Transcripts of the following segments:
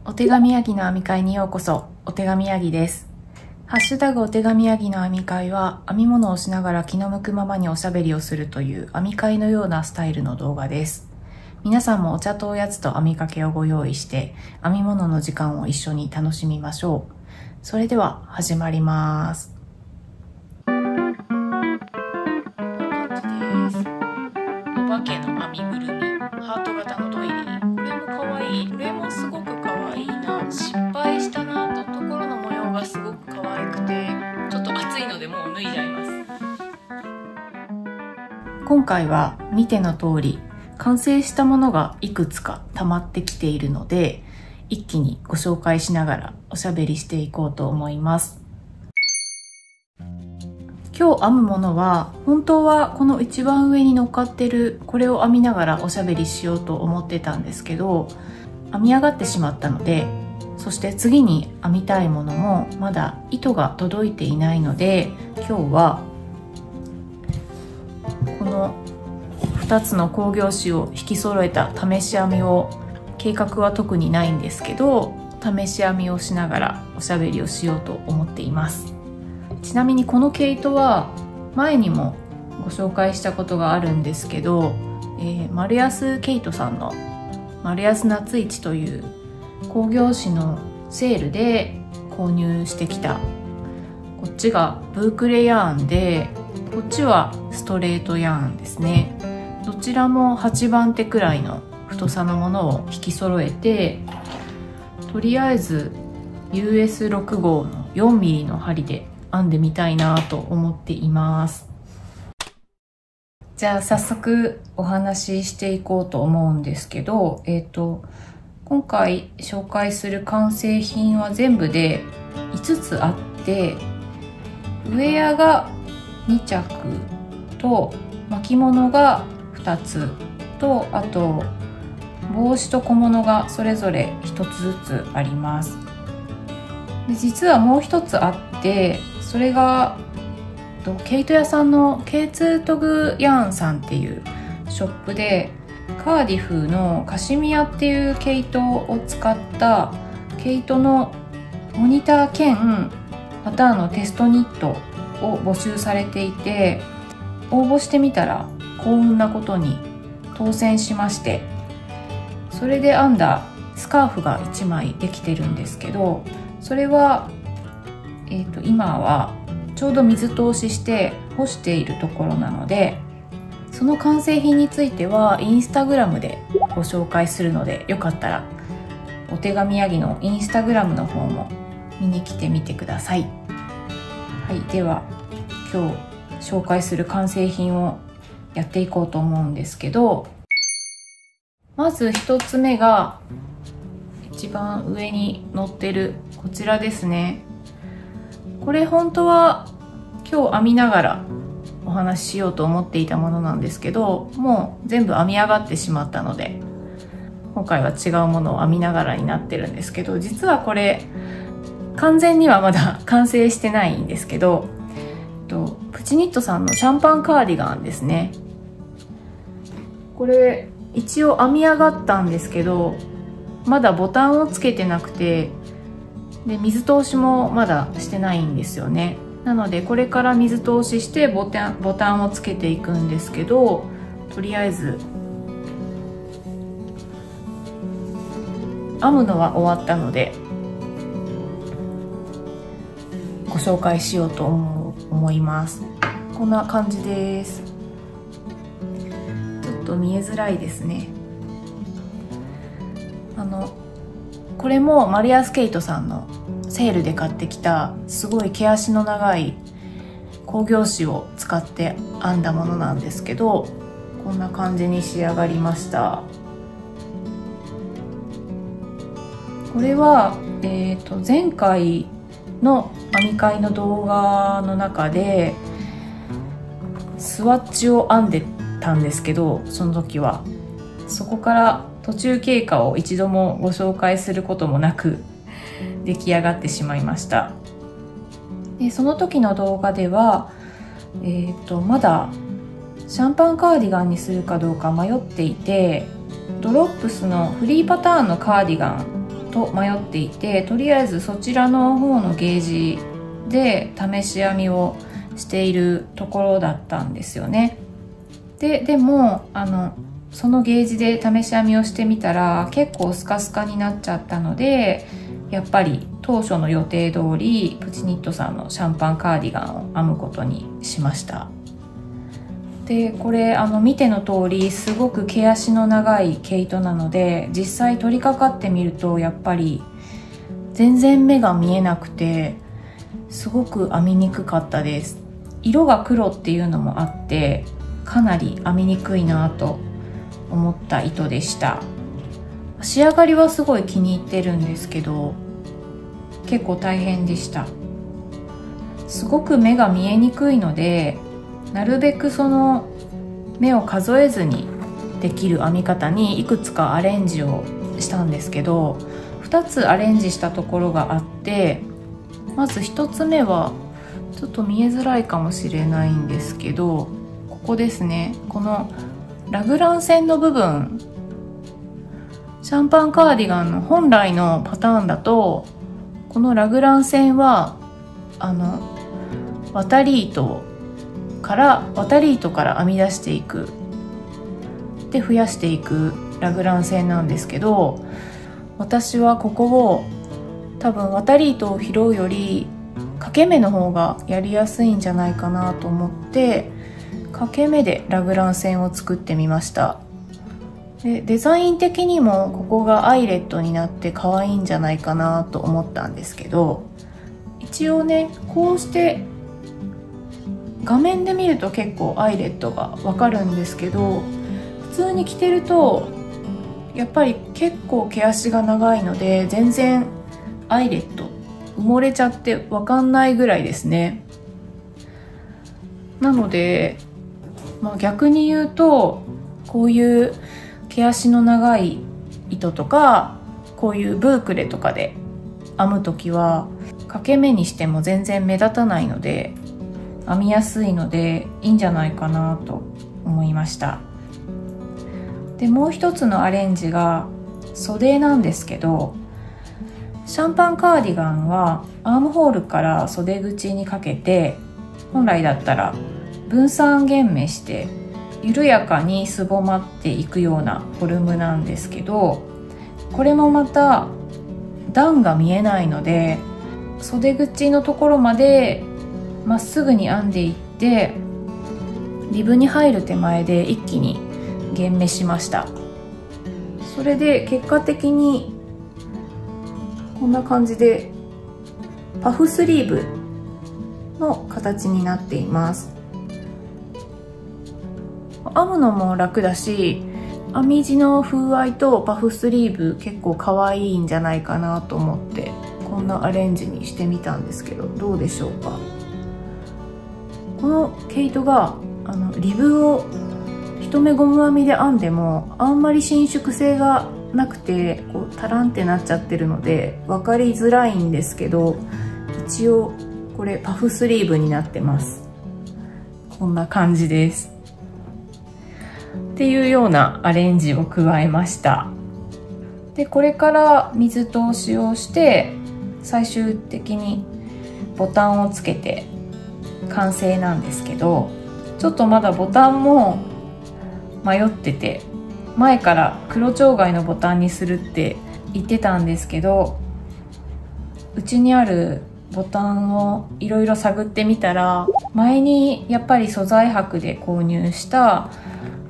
お手紙ヤギの編み会にようこそ。お手紙ヤギです。ハッシュタグお手紙ヤギの編み会は、編み物をしながら気の向くままにおしゃべりをするという編み会のようなスタイルの動画です。皆さんもお茶とおやつと編みかけをご用意して、編み物の時間を一緒に楽しみましょう。それでは始まります。こんな感じです。お化けの編みぐるみ、ハート型のドイリー。これもかわいい。これもすごくかわいいな。失敗したなとところの模様がすごくかわいくて、ちょっと暑いのでもう脱いじゃいます。今回は見ての通り、完成したものがいくつか溜まってきているので、一気にご紹介しながらおしゃべりしていこうと思います。今日編むものは、本当はこの一番上に乗っかってるこれを編みながらおしゃべりしようと思ってたんですけど、編み上がってしまったので、そして次に編みたいものもまだ糸が届いていないので、今日はこの2つの工業紙を引き揃えた試し編みを、計画は特にないんですけど、試し編みをしながらおしゃべりをしようと思っています。ちなみにこの毛糸は前にもご紹介したことがあるんですけど、丸安毛糸さんの丸安夏市という工業紙のセールで購入してきた、こっちがブークレヤーンで、こっちはストレートヤーンですね。どちらも8番手くらいの太さのものを引き揃えて、とりあえず US6 号の 4mm の針で編んでみたいなと思っています。じゃあ早速お話ししていこうと思うんですけど、今回紹介する完成品は全部で5つあって、ウェアが2着と巻物が2つと、あと帽子と小物がそれぞれ1つずつあります。で、実はもう1つあって、それが毛糸屋さんの K2 トグヤーンさんっていうショップで、カーディフのカシミヤっていう毛糸を使った毛糸のモニター兼パターンのテストニットを募集されていて、応募してみたら幸運なことに当選しまして、それで編んだスカーフが1枚できてるんですけど、それは、今はちょうど水通しして干しているところなので、その完成品についてはインスタグラムでご紹介するので、よかったらお手紙ヤギのインスタグラムの方も見に来てみてください。はい、では今日紹介する完成品をやっていこうと思うんですけど、まず1つ目が一番上に載ってるこちらですね。これ本当は今日編みながらお話ししようと思っていたものなんですけど、もう全部編み上がってしまったので、今回は違うものを編みながらになってるんですけど、実はこれ完全にはまだ完成してないんですけど、プチニットさんのシャンパンカーディガンですね。これ一応編み上がったんですけど、まだボタンをつけてなくて、で水通しもまだしてないんですよね。なのでこれから水通ししてボタンをつけていくんですけど、とりあえず編むのは終わったのでご紹介しようと思います。こんな感じです。ちょっと見えづらいですね。これも丸安毛糸さんのセールで買ってきた、すごい毛足の長い工業紙を使って編んだものなんですけど、こんな感じに仕上がりました。これは、前回の編み会の動画の中でスワッチを編んでたんですけど、その時はそこから途中経過を一度もご紹介することもなく出来上がってしまいました。で、その時の動画では、まだシャンパンカーディガンにするかどうか迷っていて、ドロップスのフリーパターンのカーディガンと迷っていて、とりあえずそちらの方のゲージで試し編みをしているところだったんですよね。でもそのゲージで試し編みをしてみたら結構スカスカになっちゃったので、やっぱり当初の予定通りプチニットさんのシャンパンカーディガンを編むことにしました。でこれ見ての通りすごく毛足の長い毛糸なので、実際取り掛かってみるとやっぱり全然目が見えなくてすごく編みにくかったです。色が黒っていうのもあってかなり編みにくいなと思った糸でした。仕上がりはすごい気に入ってるんですけど結構大変でした。すごく目が見えにくいので、なるべくその目を数えずにできる編み方にいくつかアレンジをしたんですけど、2つアレンジしたところがあって、まず1つ目はちょっと見えづらいかもしれないんですけど、ここですね。このラグラン線の部分、シャンパンカーディガンの本来のパターンだとこのラグラン線は渡り糸から編み出していくで増やしていくラグラン線なんですけど、私はここを多分渡り糸を拾うより掛け目の方がやりやすいんじゃないかなと思って掛け目でラグラン線を作ってみました。でデザイン的にもここがアイレットになって可愛いんじゃないかなと思ったんですけど、一応ねこうして画面で見ると結構アイレットがわかるんですけど、普通に着てるとやっぱり結構毛足が長いので全然アイレット埋もれちゃってわかんないぐらいですね。なので、逆に言うとこういう毛足の長い糸とかこういうブークレとかで編む時は掛け目にしても全然目立たないので編みやすいのでいいんじゃないかなと思いました。でもう一つのアレンジが袖なんですけど、シャンパンカーディガンはアームホールから袖口にかけて本来だったら分散弦目して緩やかにすぼまっていくようなフォルムなんですけど、これもまた段が見えないので袖口のところまでまっすぐに編んでいってリブに入る手前で一気に弦目しました。それで結果的にこんな感じでパフスリーブの形になっています。編むのも楽だし、編み地の風合いとパフスリーブ結構可愛いんじゃないかなと思ってこんなアレンジにしてみたんですけど、どうでしょうか。この毛糸がリブを一目ゴム編みで編んでもあんまり伸縮性がなくてこうタランってなっちゃってるので分かりづらいんですけど、一応これパフスリーブになってます。こんな感じですっていうようなアレンジを加えました。でこれから水通しをして最終的にボタンをつけて完成なんですけど、ちょっとまだボタンも迷ってて、前から黒蝶貝のボタンにするって言ってたんですけど、うちにあるボタンをいろいろ探ってみたら、前にやっぱり素材箔で購入した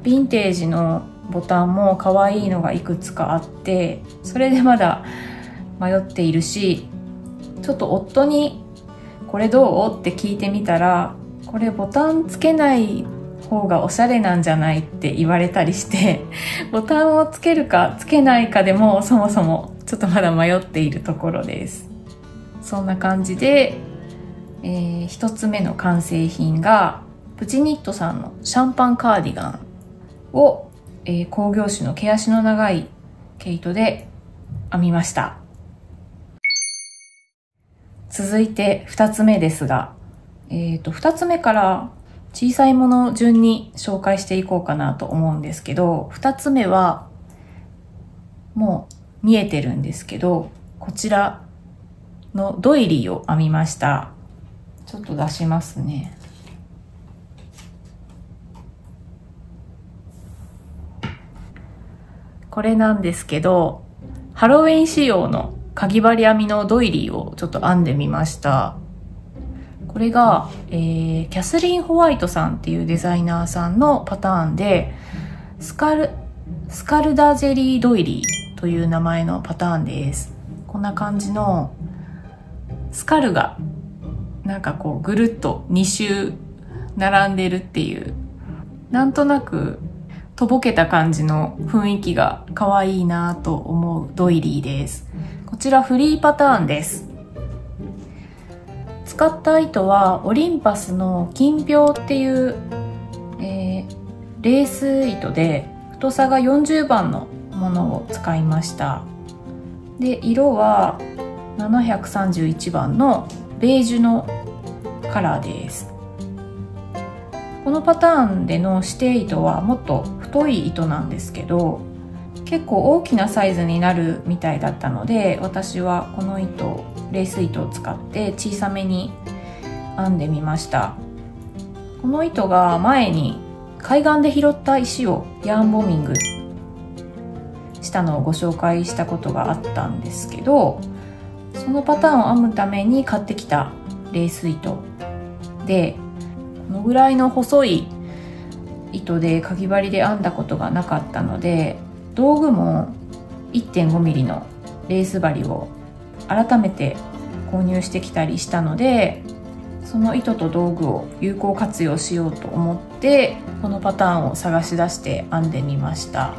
ヴィンテージのボタンも可愛いのがいくつかあって、それでまだ迷っているし、ちょっと夫にこれどうって聞いてみたら、これボタンつけない方がおしゃれなんじゃないって言われたりしてボタンをつけるかつけないかでもそもそもちょっとまだ迷っているところです。そんな感じで、1つ目の完成品がプチニットさんのシャンパンカーディガンを、工業種の毛足の長い毛糸で編みました。続いて2つ目ですが、2つ目から小さいもの順に紹介していこうかなと思うんですけど、2つ目はもう見えてるんですけど、こちらのドイリーを編みました。ちょっと出しますね。これなんですけど、ハロウィン仕様のかぎ針編みのドイリーをちょっと編んでみました。これが、キャスリン・ホワイトさんっていうデザイナーさんのパターンで、スカルダジェリードイリーという名前のパターンです。こんな感じのスカルがなんかこうぐるっと2周並んでるっていう、なんとなくとぼけた感じの雰囲気が可愛いなと思うドイリーです。こちらフリーパターンです。使った糸はオリンパスの金瓢っていう、レース糸で、太さが40番のものを使いました。で、色は731番のベージュのカラーです。このパターンでの指定糸はもっと太い糸なんですけど、結構大きなサイズになるみたいだったので、私はこの糸、レース糸を使って小さめに編んでみました。この糸が前に海岸で拾った石をヤーンボミングしたのをご紹介したことがあったんですけど、そのパターンを編むために買ってきたレース糸で、このぐらいの細い糸でかぎ針で編んだことがなかったので、道具も 1.5 ミリのレース針を改めて購入してきたりしたので、その糸と道具を有効活用しようと思ってこのパターンを探し出して編んでみました。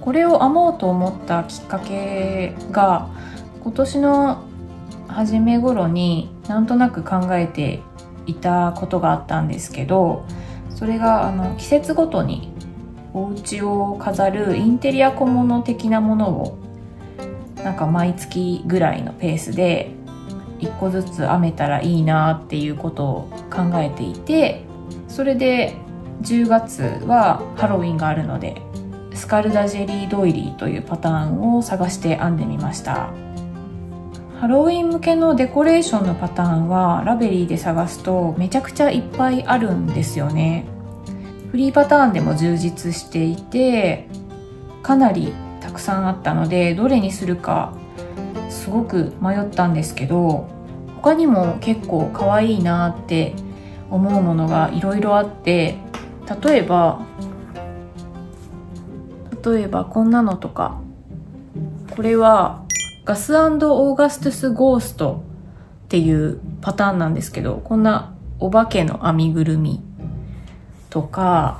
これを編もうと思ったきっかけが、今年の初め頃になんとなく考えていたことがあったんですけど、それが季節ごとにお家を飾るインテリア小物的なものをなんか毎月ぐらいのペースで1個ずつ編めたらいいなっていうことを考えていて、それで10月はハロウィンがあるのでスカルダジェリードイリーというパターンを探して編んでみました。ハロウィン向けのデコレーションのパターンはラベリーで探すとめちゃくちゃいっぱいあるんですよね。フリーパターンでも充実していて、かなりたくさんあったのでどれにするかすごく迷ったんですけど、他にも結構可愛いなって思うものがいろいろあって、例えばこんなのとか、これはガス&オーガストゥスゴーストっていうパターンなんですけど、こんなお化けの編みぐるみとか、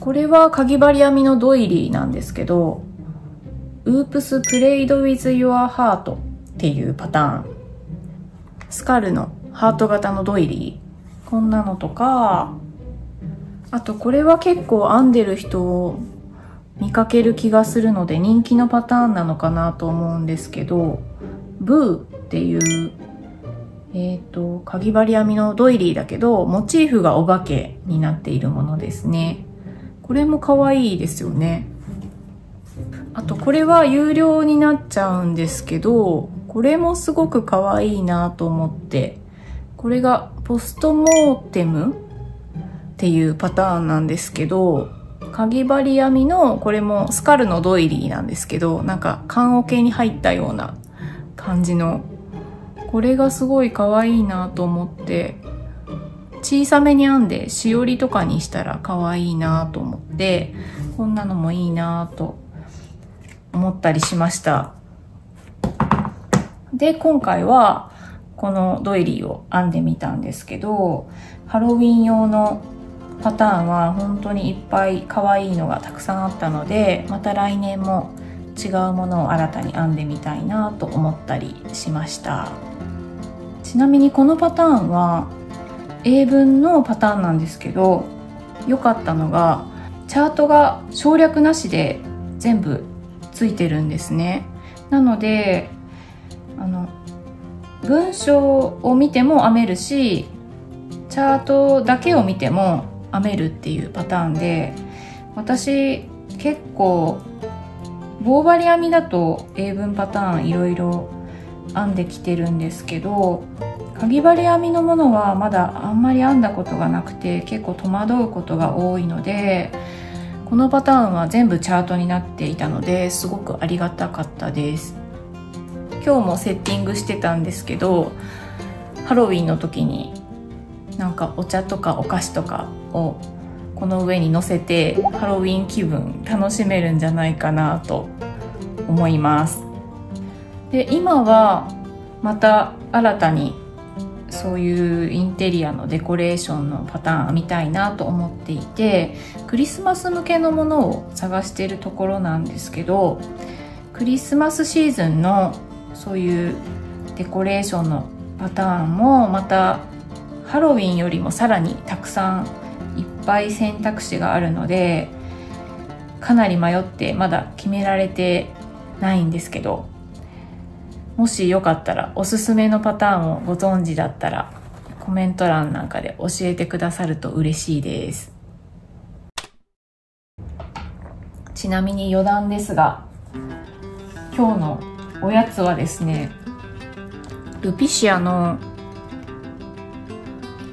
これはかぎ針編みのドイリーなんですけど、ウープスプレイドウィズユアハートっていうパターン、スカルのハート型のドイリー、こんなのとか、あとこれは結構編んでる人を見かける気がするので人気のパターンなのかなと思うんですけど、ブーっていうかぎ針編みのドイリーだけどモチーフがお化けになっているものですね。これも可愛いですよね。あとこれは有料になっちゃうんですけど、これもすごく可愛いなと思って、これがポストモーテムっていうパターンなんですけど、かぎ針編みの、これもスカルのドイリーなんですけど、なんか缶桶に入ったような感じの、これがすごい可愛いなと思って、小さめに編んでしおりとかにしたら可愛いなと思って、こんなのもいいなと思ったりしました。で、今回はこのドイリーを編んでみたんですけど、ハロウィン用のパターンは本当にいっぱい可愛いのがたくさんあったので、また来年も違うものを新たに編んでみたいなと思ったりしました。ちなみにこのパターンは英文のパターンなんですけど、良かったのがチャートが省略なしで全部ついてるんですね。なので文章を見ても編めるし、チャートだけを見ても編めるっていうパターンで、私結構棒針編みだと英文パターンいろいろ編んできてるんですけど、かぎ針編みのものはまだあんまり編んだことがなくて結構戸惑うことが多いので、このパターンは全部チャートになっていたのですごくありがたかったです。今日もセッティングしてたんですけど、ハロウィンの時になんかお茶とかお菓子とかをこの上に乗せてハロウィン気分楽しめるんじゃないかなと思います。で、今はまた新たにそういうインテリアのデコレーションのパターンみたいなと思っていて、クリスマス向けのものを探しているところなんですけど、クリスマスシーズンのそういうデコレーションのパターンもまたハロウィンよりもさらにたくさんいっぱい選択肢があるので、かなり迷ってまだ決められてないんですけど、もしよかったらおすすめのパターンをご存知だったらコメント欄なんかで教えてくださると嬉しいです。ちなみに余談ですが、今日のおやつはですね、ルピシアの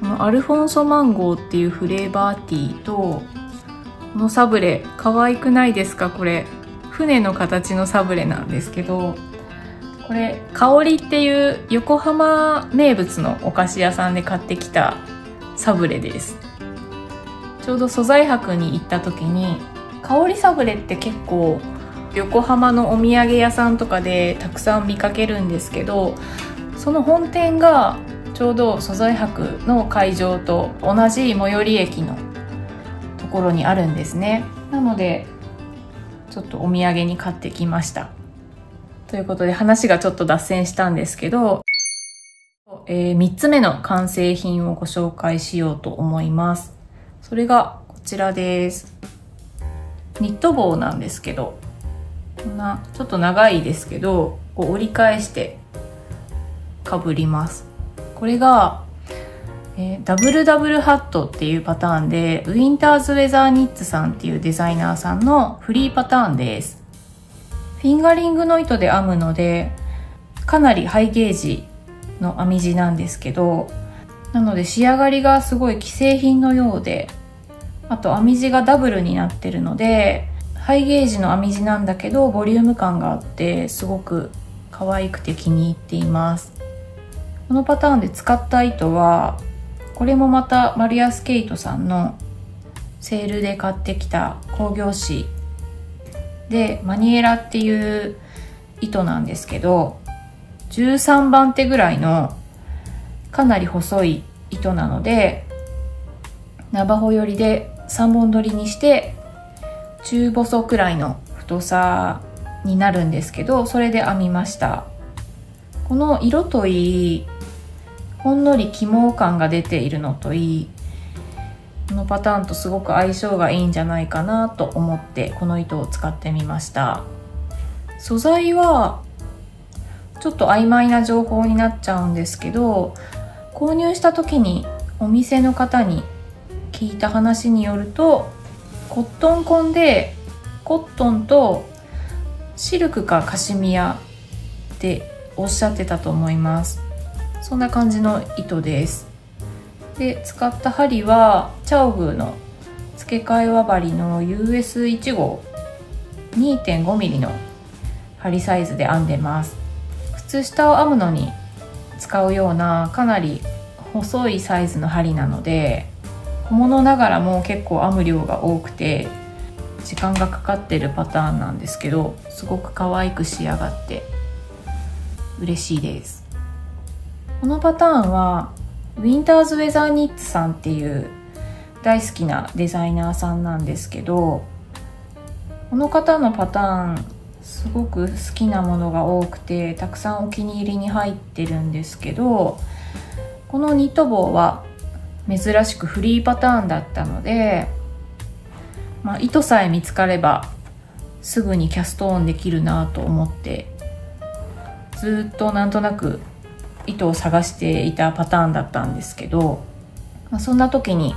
このアルフォンソマンゴーっていうフレーバーティーと、このサブレ可愛くないですか？これ船の形のサブレなんですけど、これ香りっていう横浜名物のお菓子屋さんで買ってきたサブレです。ちょうど素材博に行った時に、香りサブレって結構横浜のお土産屋さんとかでたくさん見かけるんですけど、その本店がちょうど素材博の会場と同じ最寄り駅のところにあるんですね。なのでちょっとお土産に買ってきました。ということで話がちょっと脱線したんですけど、3つ目の完成品をご紹介しようと思います。それがこちらです。ニット帽なんですけど、こんなちょっと長いですけど、こう折り返してかぶります。これが、ダブルダブルハットっていうパターンで、ウィンターズウェザーニッツさんっていうデザイナーさんのフリーパターンです。フィンガリングの糸で編むので、かなりハイゲージの編み地なんですけど、なので仕上がりがすごい既製品のようで、あと編み地がダブルになってるので、ハイゲージの編み地なんだけどボリューム感があって、すごく可愛くて気に入っています。このパターンで使った糸は、これもまたマリアスケイトさんのセールで買ってきた工業紙で、マニエラっていう糸なんですけど、13番手ぐらいのかなり細い糸なので、ナバホ寄りで3本取りにして中細くらいの太さになるんですけど、それで編みました。この色といい、ほんのり起毛感が出ているのといい、このパターンとすごく相性がいいんじゃないかなと思ってこの糸を使ってみました。素材はちょっと曖昧な情報になっちゃうんですけど、購入した時にお店の方に聞いた話によると、コットン混でコットンとシルクかカシミヤっておっしゃってたと思います。そんな感じの糸です。で、使った針はチャオグーの付け替え輪針の US1 号 2.5mm の針サイズで編んでます。靴下を編むのに使うようなかなり細いサイズの針なので、小物ながらも結構編む量が多くて時間がかかってるパターンなんですけど、すごく可愛く仕上がって嬉しいです。このパターンはウィンターズウェザーニッツさんっていう大好きなデザイナーさんなんですけど、この方のパターンすごく好きなものが多くて、たくさんお気に入りに入ってるんですけど、このニット帽は珍しくフリーパターンだったので、糸さえ見つかればすぐにキャストオンできるなと思って、ずっとなんとなく糸を探していたパターンだったんですけど、そんな時に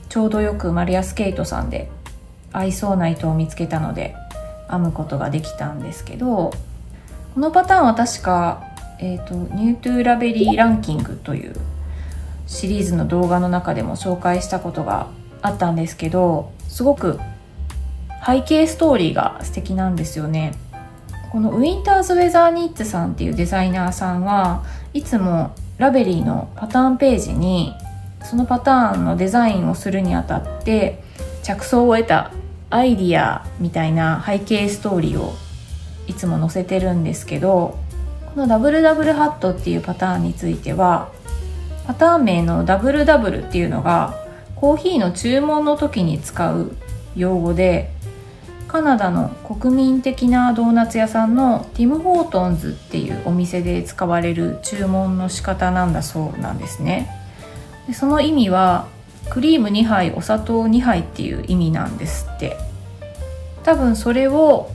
ちょうどよくマリアスケイトさんで合いそうな糸を見つけたので編むことができたんですけど、このパターンは確か、ニュートゥーラベリーランキングというシリーズの動画の中でも紹介したことがあったんですけど、すごく背景ストーリーが素敵なんですよね。このウィンターズウェザーニッツさんっていうデザイナーさんはいつもラベリーのパターンページにそのパターンのデザインをするにあたって着想を得たアイディアみたいな背景ストーリーをいつも載せてるんですけど、このダブルダブルハットっていうパターンについては、パターン名のダブルダブルっていうのがコーヒーの注文の時に使う用語で、カナダの国民的なドーナツ屋さんのティム・ホートンズっていうお店で使われる注文の仕方なんだそうなんですね。でその意味はクリーム2杯お砂糖2杯っていう意味なんですって。多分それを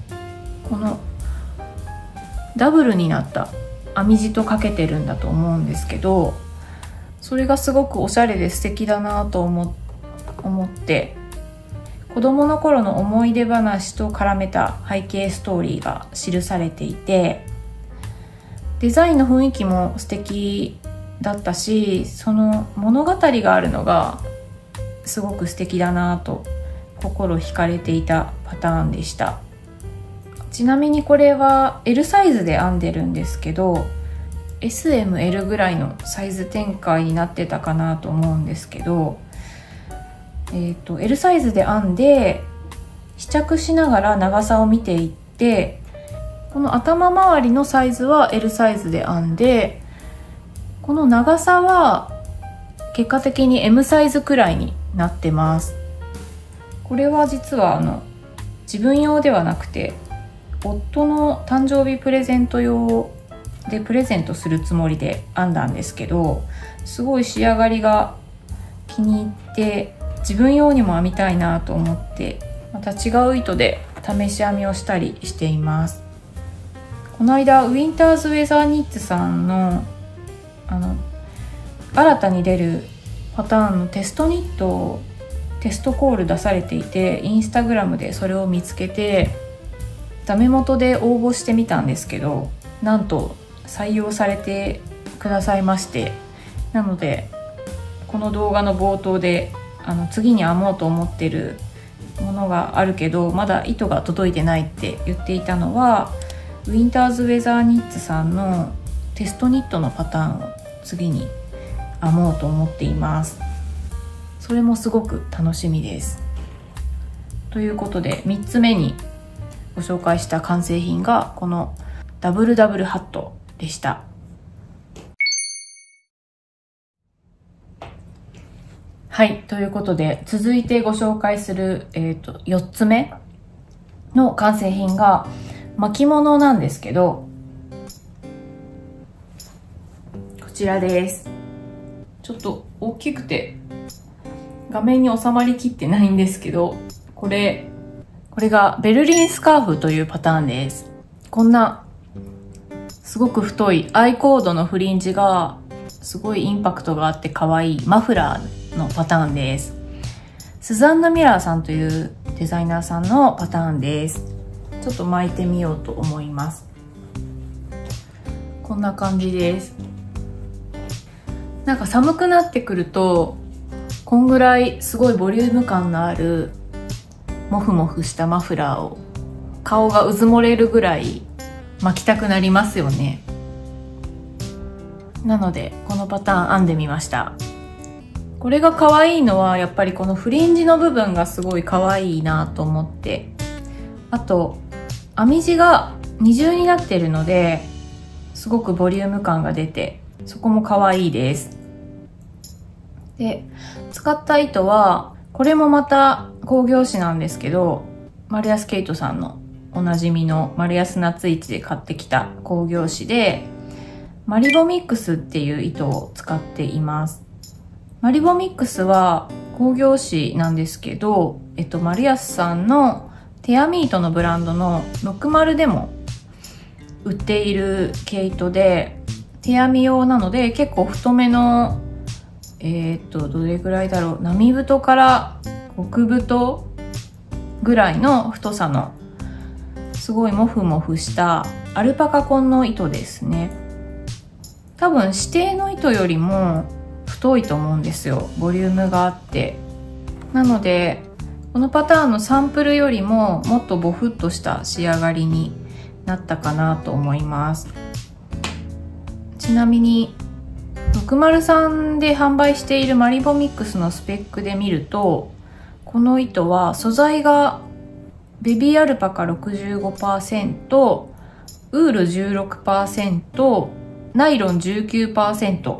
このダブルになった編み地とかけてるんだと思うんですけど、それがすごくおしゃれで素敵だなと思って子供の頃の思い出話と絡めた背景ストーリーが記されていて、デザインの雰囲気も素敵だったし、その物語があるのがすごく素敵だなと心惹かれていたパターンでした。ちなみにこれは L サイズで編んでるんですけど、 SML ぐらいのサイズ展開になってたかなと思うんですけど、L サイズで編んで試着しながら長さを見ていって、この頭周りのサイズは L サイズで編んで、この長さは結果的に M サイズくらいになってます。これは実は自分用ではなくて夫の誕生日プレゼント用でプレゼントするつもりで編んだんですけど、すごい仕上がりが気に入って自分用にも編みたいなと思って、また違う糸で試し編みをしたりしています。この間ウィンターズウェザーニッツさんの新たに出るパターンのテストニットをテストコール出されていて、インスタグラムでそれを見つけてダメ元で応募してみたんですけど、なんと採用されてくださいまして、なのでこの動画の冒頭で次に編もうと思ってるものがあるけどまだ糸が届いてないって言っていたのは、ウィンターズウェザーニッツさんのテストニットのパターンを次に編もうと思っています。それもすごく楽しみです。ということで3つ目にご紹介した完成品がこのダブルダブルハットでした。はい、ということで続いてご紹介する、4つ目の完成品が巻物なんですけど、こちらです。ちょっと大きくて画面に収まりきってないんですけど、これがベルリンスカーフというパターンです。こんなすごく太いアイコードのフリンジがすごいインパクトがあって可愛いマフラーのパターンです。スザンナ・ミラーさんというデザイナーさんのパターンです。ちょっと巻いてみようと思います。こんな感じです。なんか寒くなってくるとこんぐらいすごいボリューム感のあるモフモフしたマフラーを顔がうずもれるぐらい巻きたくなりますよね。なのでこのパターン編んでみました。これが可愛いのはやっぱりこのフリンジの部分がすごい可愛いなと思って、あと編み地が二重になってるのですごくボリューム感が出てそこも可愛いです。で使った糸はこれもまた工業紙なんですけど、マルヤスケイトさんのおなじみのマルヤス夏市で買ってきた工業紙でマリボミックスっていう糸を使っています。マリボミックスは工業紙なんですけど、マルヤスさんのテアミートのブランドの60でも売っている毛糸で、手編み用なので結構太めのどれぐらいだろう、並太から極太ぐらいの太さのすごいモフモフしたアルパカ紺の糸ですね。多分指定の糸よりも太いと思うんですよ。ボリュームがあって。なのでこのパターンのサンプルよりももっとボフッとした仕上がりになったかなと思います。ちなみに603で販売しているマリボミックスのスペックで見ると、この糸は素材がベビーアルパカ 65%、ウール 16%、ナイロン 19%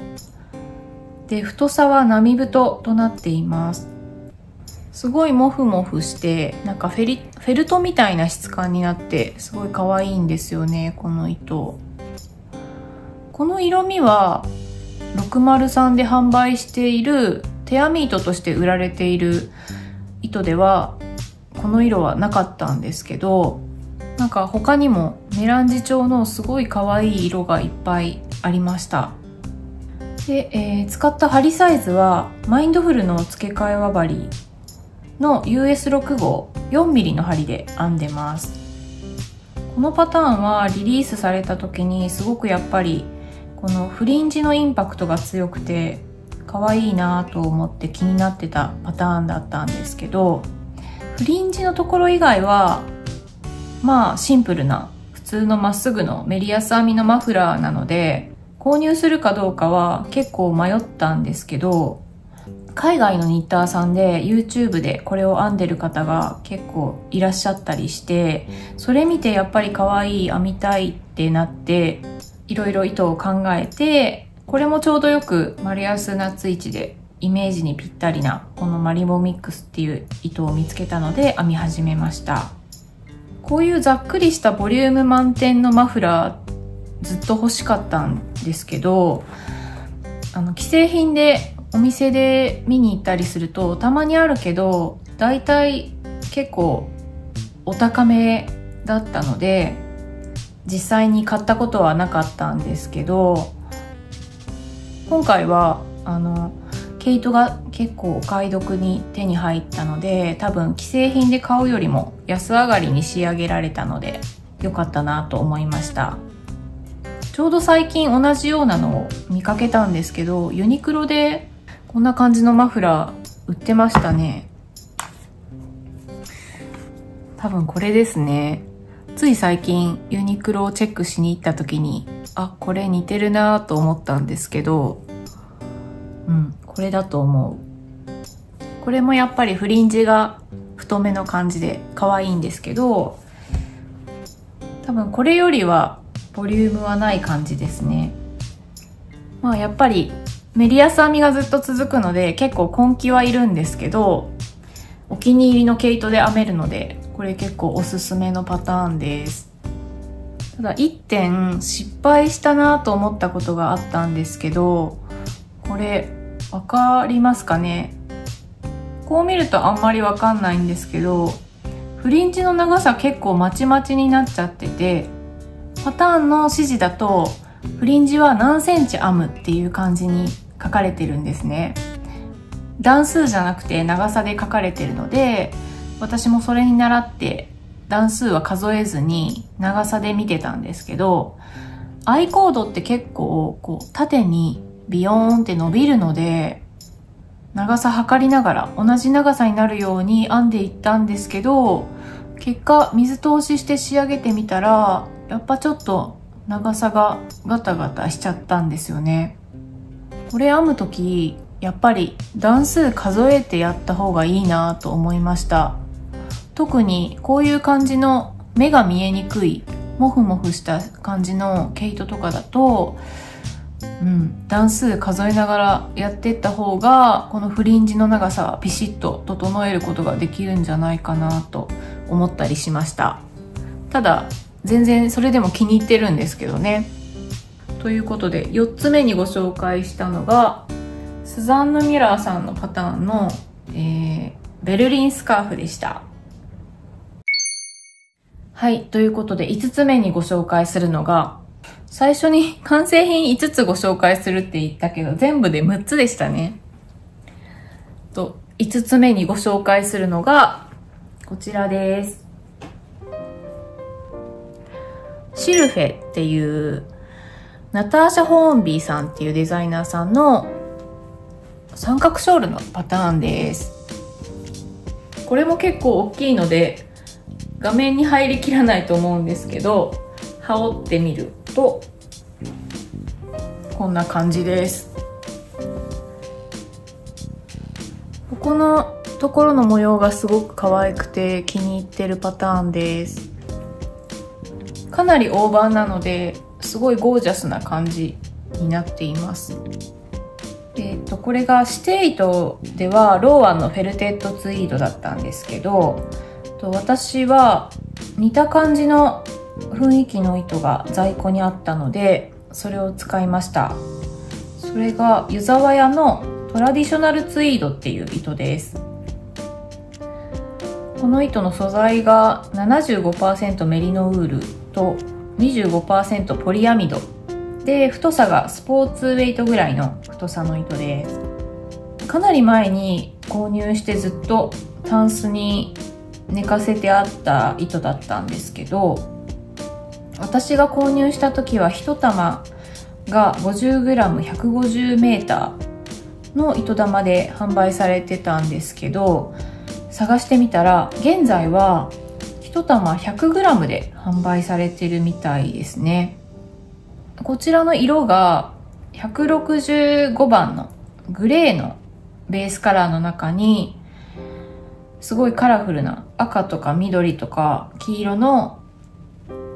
で、太さは並太となっています。すごいモフモフして、なんかフェルトみたいな質感になってすごい可愛いんですよね、この糸。この色味は603で販売しているテアミートとして売られている糸ではこの色はなかったんですけど、なんか他にもメランジ調のすごい可愛い色がいっぱいありました。で、使った針サイズはマインドフルの付け替え輪針の US6 号 4mm の針で編んでます。このパターンはリリースされた時にすごくやっぱりこのフリンジのインパクトが強くて可愛いなと思って気になってたパターンだったんですけど、フリンジのところ以外はまあシンプルな普通のまっすぐのメリヤス編みのマフラーなので、購入するかどうかは結構迷ったんですけど、海外のニッターさんで YouTube でこれを編んでる方が結構いらっしゃったりして、それ見てやっぱり可愛い編みたいってなっていろいろ糸を考えて、これもちょうどよくマリアスナッツ市でイメージにぴったりなこのマリボミックスっていう糸を見つけたので編み始めました。こういうざっくりしたボリューム満点のマフラーずっと欲しかったんですけど、既製品でお店で見に行ったりするとたまにあるけど、だいたい結構お高めだったので実際に買ったことはなかったんですけど、今回は毛糸が結構お買い得に手に入ったので、多分既製品で買うよりも安上がりに仕上げられたので良かったなと思いました。ちょうど最近同じようなのを見かけたんですけど、ユニクロでこんな感じのマフラー売ってましたね。多分これですね。つい最近ユニクロをチェックしに行った時に、あ、これ似てるなと思ったんですけど、これだと思う。これもやっぱりフリンジが太めの感じで可愛いんですけど、多分これよりはボリュームはない感じですね。まあやっぱりメリヤス編みがずっと続くので結構根気はいるんですけど、お気に入りの毛糸で編めるのでこれ結構おすすめのパターンです。ただ1点失敗したなと思ったことがあったんですけど、これわかりますかね。こう見るとあんまりわかんないんですけど、フリンジの長さ結構まちまちになっちゃってて、パターンの指示だとフリンジは何センチ編むっていう感じに書かれてるんですね。段数じゃなくて長さで書かれてるので、私もそれに倣って段数は数えずに長さで見てたんですけど、アイコードって結構こう縦にビヨーンって伸びるので、長さ測りながら同じ長さになるように編んでいったんですけど、結果水通しして仕上げてみたらやっぱちょっと長さがガタガタしちゃったんですよね。これ編む時やっぱり段数数えてやった方がいいなと思いました。特にこういう感じの目が見えにくいモフモフした感じの毛糸とかだと、段数数えながらやっていった方がこのフリンジの長さはピシッと整えることができるんじゃないかなと思ったりしました。ただ全然それでも気に入ってるんですけどね。ということで4つ目にご紹介したのがスザンヌ・ミュラーさんのパターンの、ベルリンスカーフでした。はい、ということで5つ目にご紹介するのが、最初に完成品5つご紹介するって言ったけど全部で6つでしたね。5つ目にご紹介するのがこちらです。シルフェっていうナターシャ・ホーンビーさんっていうデザイナーさんの三角ショールのパターンです。これも結構大きいので画面に入りきらないと思うんですけど、羽織ってみるとこんな感じです。ここのところの模様がすごく可愛くて気に入ってるパターンです。かなり大判なのですごいゴージャスな感じになっています。これが指定糸ではローワンのフェルテッドツイードだったんですけど、私は似た感じの雰囲気の糸が在庫にあったのでそれを使いました。それが湯沢屋のトラディショナルツイードっていう糸です。この糸の素材が 75% メリノウールと 25% ポリアミドで、太さがスポーツウェイトぐらいの太さの糸です。かなり前に購入してずっとタンスに寝かせてあった糸だったんですけど、私が購入した時は1玉が 50g150m の糸玉で販売されてたんですけど、探してみたら現在は1玉 100g で販売されてるみたいですね。こちらの色が165番のグレーのベースカラーの中にすごいカラフルな赤とか緑とか黄色の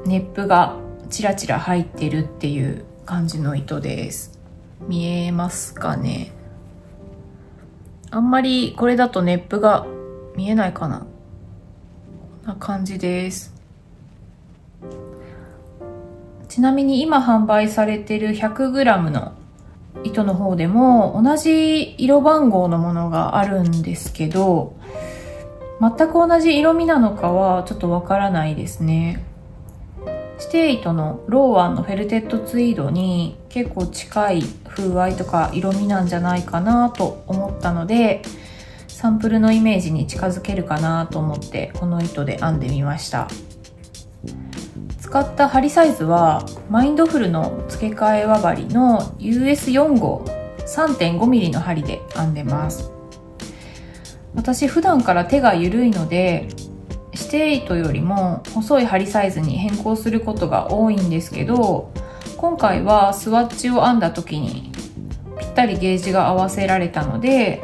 ネップがチラチラ入ってるっていう感じの糸です。見えますかね。あんまりこれだとネップが見えないかな。こんな感じです。ちなみに今販売されてる 100g の糸の方でも同じ色番号のものがあるんですけど、全く同じ色味なのかはちょっとわからないですね。指定糸のローワンのフェルテッドツイードに結構近い風合いとか色味なんじゃないかなと思ったので、サンプルのイメージに近づけるかなと思ってこの糸で編んでみました。使った針サイズはマインドフルの付け替え輪針の US4 号 3.5mm の針で編んでます。私普段から手が緩いので指定糸よりも細い針サイズに変更することが多いんですけど、今回はスワッチを編んだ時にぴったりゲージが合わせられたので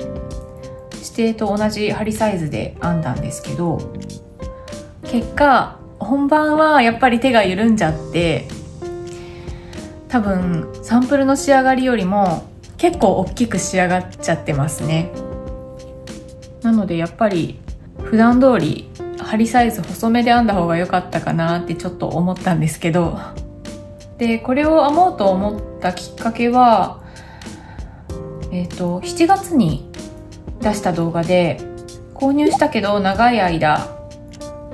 指定と同じ針サイズで編んだんですけど、結果本番はやっぱり手が緩んじゃって、多分サンプルの仕上がりよりも結構大きく仕上がっちゃってますね。なのでやっぱり普段通り針サイズ細めで編んだ方が良かったかなってちょっと思ったんですけど、でこれを編もうと思ったきっかけは7月に出した動画で、購入したけど長い間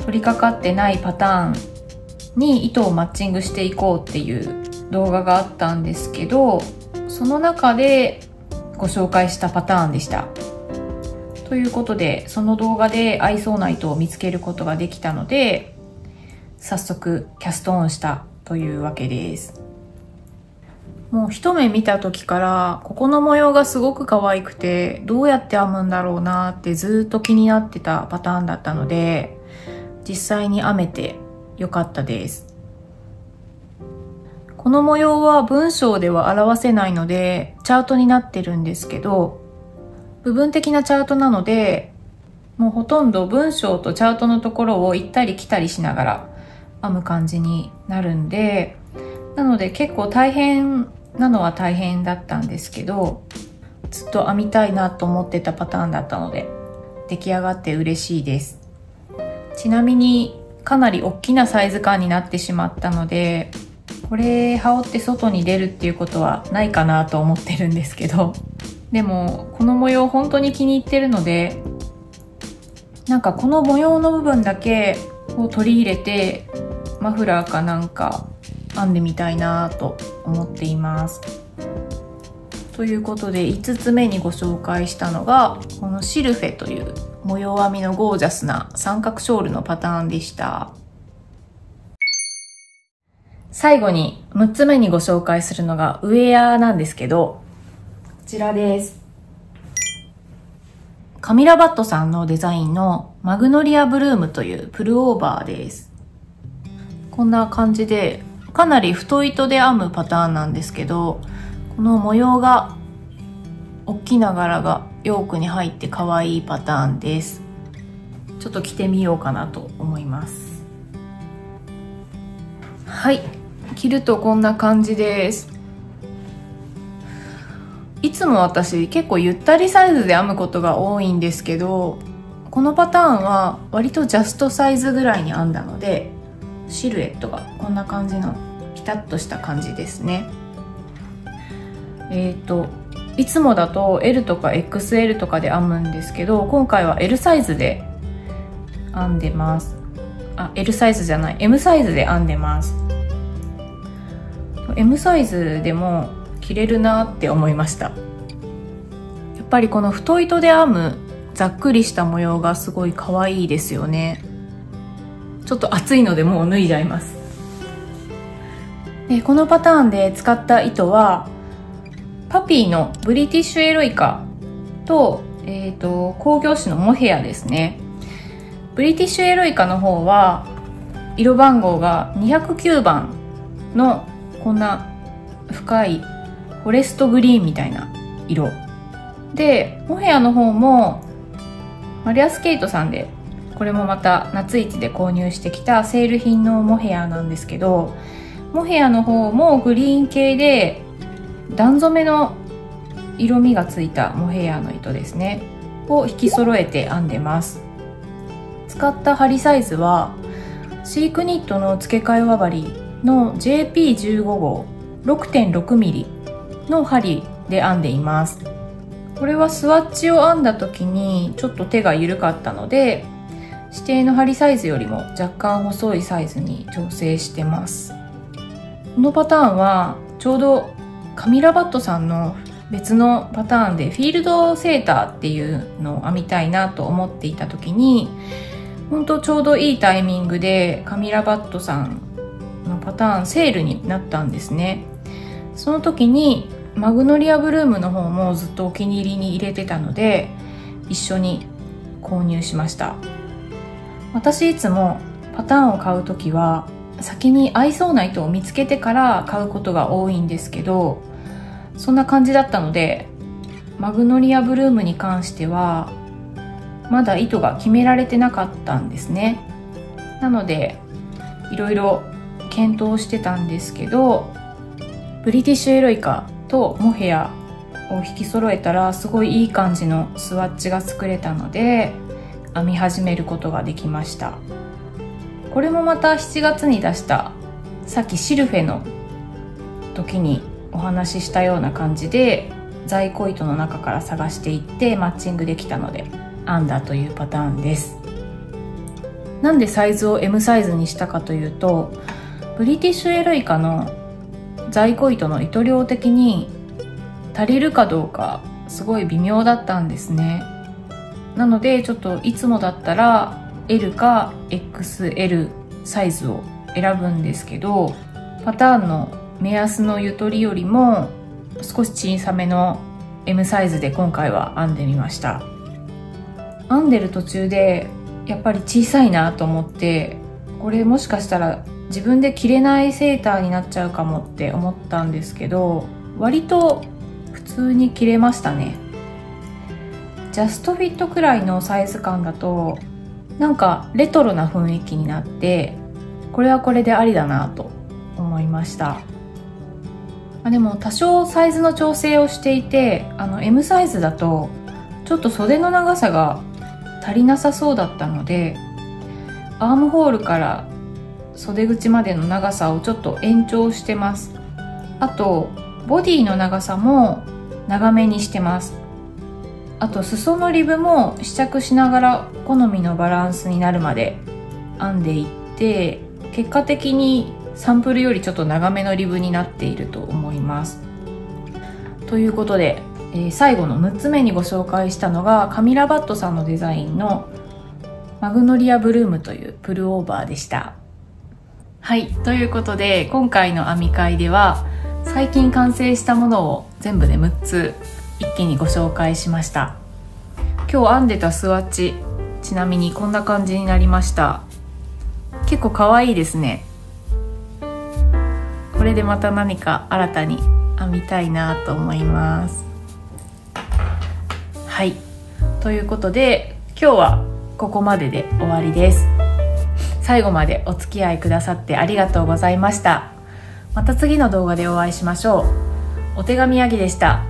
取り掛かってないパターンに糸をマッチングしていこうっていう動画があったんですけど、その中でご紹介したパターンでした。ということでその動画で合いそうな糸を見つけることができたので、早速キャストオンしたというわけです。もう一目見た時からここの模様がすごく可愛くて、どうやって編むんだろうなってずっと気になってたパターンだったので、実際に編めてよかったです。この模様は文章では表せないのでチャートになってるんですけど、部分的なチャートなのでもうほとんど文章とチャートのところを行ったり来たりしながら編む感じになるんで、なので結構大変なのは大変だったんですけど、ずっと編みたいなと思ってたパターンだったので出来上がって嬉しいです。ちなみにかなり大きなサイズ感になってしまったので、これ羽織って外に出るっていうことはないかなと思ってるんですけど、でもこの模様本当に気に入ってるので、なんかこの模様の部分だけを取り入れてマフラーかなんか編んでみたいなと思っています。ということで5つ目にご紹介したのがこのシルフェという模様編みのゴージャスな三角ショールのパターンでした。最後に6つ目にご紹介するのがウェアなんですけど、こちらです。カミラ・バットさんのデザインのマグノリアブルームというプルオーバーです。こんな感じで、かなり太い糸で編むパターンなんですけど、この模様が大きな柄がヨークに入って可愛いパターンです。ちょっと着てみようかなと思います。はい、着るとこんな感じです。いつも私結構ゆったりサイズで編むことが多いんですけど、このパターンは割とジャストサイズぐらいに編んだので、シルエットがこんな感じのピタッとした感じですね。いつもだと L とか XL とかで編むんですけど、今回は L サイズで編んでます。L サイズじゃない、M サイズで編んでます。M サイズでも着れるなって思いました。やっぱりこの太い糸で編むざっくりした模様がすごい可愛いですよね。ちょっと暑いのでもう脱いじゃいます。でこのパターンで使った糸はパピーのブリティッシュエロイカと、工業紙のモヘアですね。ブリティッシュエロイカの方は色番号が209番のこんな深いフォレストグリーンみたいな色で、モヘアの方もマリアスケートさんで、これもまた夏市で購入してきたセール品のモヘアなんですけど、モヘアの方もグリーン系で段染めの色味がついたモヘアの糸ですねを引き揃えて編んでます。使った針サイズはシークニットの付け替え輪針の JP15 号 6.6mm の針で編んでいます。これはスワッチを編んだ時にちょっと手が緩かったので、指定の針サイズよりも若干細いサイズに調整してます。このパターンはちょうどカミラ・バットさんの別のパターンでフィールドセーターっていうのを編みたいなと思っていた時に、本当ちょうどいいタイミングでカミラ・バットさんのパターンセールになったんですね。その時にマグノリアブルームの方もずっとお気に入りに入れてたので、一緒に購入しました。私いつもパターンを買う時は先に合いそうな糸を見つけてから買うことが多いんですけど、そんな感じだったので、マグノリアブルームに関してはまだ糸が決められてなかったんですね。なのでいろいろ検討してたんですけど、ブリティッシュエロイカとモヘアを引き揃えたらすごいいい感じのスワッチが作れたので、編み始めることができました。これもまた7月に出したさっきシルフェの時にお話ししたような感じで、在庫糸の中から探していってマッチングできたので編んだというパターンです。なんでサイズを M サイズにしたかというと、ブリティッシュエロイカの在庫糸の糸量的に足りるかどうかすごい微妙だったんですね。なのでちょっといつもだったら L か XL サイズを選ぶんですけど、パターンの目安のゆとりよりも少し小さめの M サイズで今回は編んでみました。編んでる途中でやっぱり小さいなと思って、これもしかしたら自分で着れないセーターになっちゃうかもって思ったんですけど、割と普通に着れましたね。ジャストフィットくらいのサイズ感だとなんかレトロな雰囲気になって、これはこれでありだなと思いました。でも多少サイズの調整をしていて、M サイズだとちょっと袖の長さが足りなさそうだったので、アームホールから袖口までの長さをちょっと延長してます。あとボディの長さも長めにしてます。あと裾のリブも試着しながら好みのバランスになるまで編んでいって、結果的にサンプルよりちょっと長めのリブになっていると思います。ということで、最後の6つ目にご紹介したのがカミラ・バットさんのデザインのマグノリアブルームというプルオーバーでした。はい、ということで今回の編み会では最近完成したものを全部で6つ一気にご紹介しました。今日編んでたスワッチ、ちなみにこんな感じになりました。結構可愛いですね。これでまた何か新たに編みたいなと思います。はい、ということで今日はここまでで終わりです。最後までお付き合いくださってありがとうございました。また次の動画でお会いしましょう。お手紙ヤギでした。